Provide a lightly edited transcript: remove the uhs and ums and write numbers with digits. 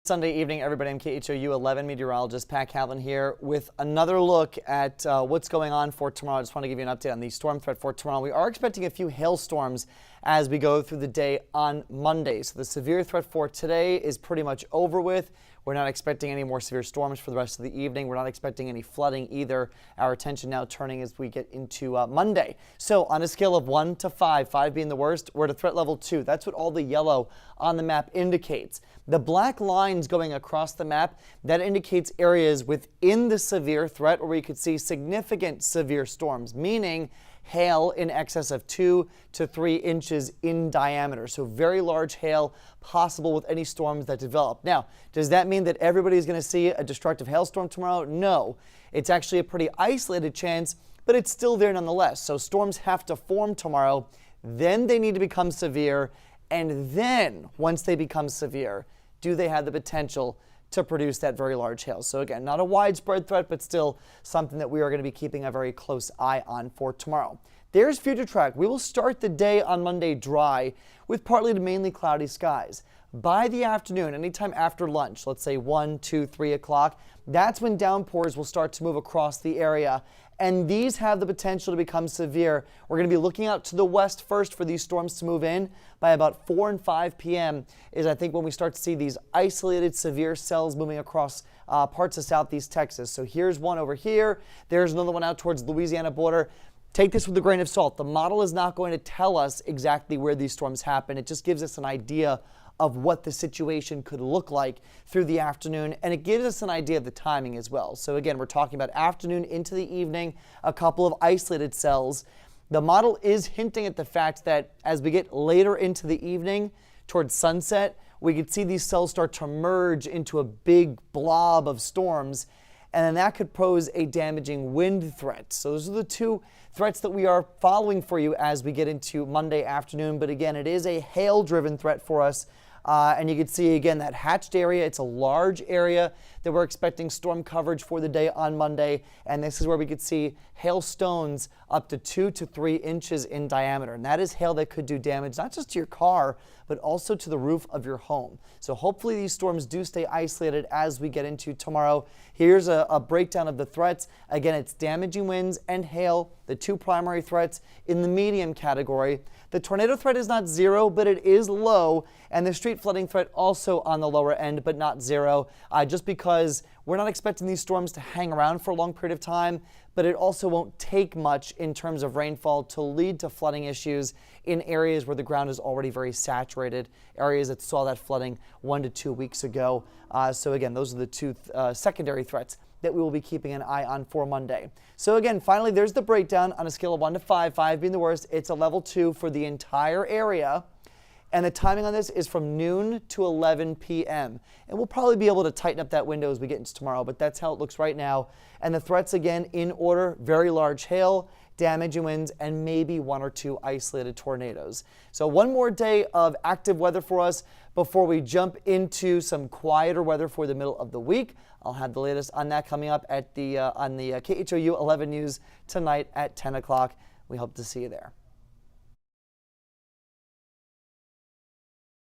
Sunday evening, everybody. I'm KHOU 11 meteorologist Pat Cavlin here with another look at what's going on for tomorrow. I just want to give you an update on the storm threat for tomorrow. We are expecting a few hailstorms as we go through the day on Monday. So the severe threat for today is pretty much over with. We're not expecting any more severe storms for the rest of the evening. We're not expecting any flooding either. Our attention now turning as we get into Monday. So on a scale of 1 to 5, 5 being the worst, we're at a threat level 2. That's what all the yellow on the map indicates. The black lines going across the map, that indicates areas within the severe threat where we could see significant severe storms, meaning hail in excess of 2 to 3 inches in diameter. So very large hail possible with any storms that develop. Now, does that mean that everybody is going to see a destructive hailstorm tomorrow? No. It's actually a pretty isolated chance, but it's still there nonetheless. So storms have to form tomorrow, then they need to become severe, and then once they become severe, do they have the potential to produce that very large hail? So again, not a widespread threat, but still something that we are going to be keeping a very close eye on for tomorrow. There's future track. We will start the day on Monday dry with partly to mainly cloudy skies. By the afternoon, anytime after lunch, let's say 1, 2, 3 o'clock, that's when downpours will start to move across the area. And these have the potential to become severe. We're going to be looking out to the west first for these storms to move in. By about 4 and 5 p.m. is, I think, when we start to see these isolated severe cells moving across parts of southeast Texas. So here's one over here. There's another one out towards the Louisiana border. Take this with a grain of salt. The model is not going to tell us exactly where these storms happen. It just gives us an idea of what the situation could look like through the afternoon, and it gives us an idea of the timing as well. So again, we're talking about afternoon into the evening, a couple of isolated cells. The model is hinting at the fact that as we get later into the evening towards sunset, we could see these cells start to merge into a big blob of storms, and then that could pose a damaging wind threat. So those are the two threats that we are following for you as we get into Monday afternoon. But again, it is a hail-driven threat for us. And you can see again that hatched area. It's a large area that we're expecting storm coverage for the day on Monday. And this is where we could see hailstones up to 2 to 3 inches in diameter. And that is hail that could do damage not just to your car, but also to the roof of your home. So hopefully these storms do stay isolated as we get into tomorrow. Here's a breakdown of the threats. Again, it's damaging winds and hail, the two primary threats in the medium category. The tornado threat is not 0, but it is low, and the street flooding threat also on the lower end, but not 0, just because we're not expecting these storms to hang around for a long period of time, but it also won't take much in terms of rainfall to lead to flooding issues in areas where the ground is already very saturated, areas that saw that flooding 1 to 2 weeks ago. So again, those are the two secondary threats that we will be keeping an eye on for Monday. So again, finally, there's the breakdown on a scale of 1 to 5, 5 being the worst. It's a level 2 for the entire area. And the timing on this is from noon to 11 p.m. And we'll probably be able to tighten up that window as we get into tomorrow, but that's how it looks right now. And the threats, again, in order: very large hail, damaging winds, and maybe 1 or 2 isolated tornadoes. So one more day of active weather for us before we jump into some quieter weather for the middle of the week. I'll have the latest on that coming up at on the KHOU 11 News tonight at 10 o'clock. We hope to see you there.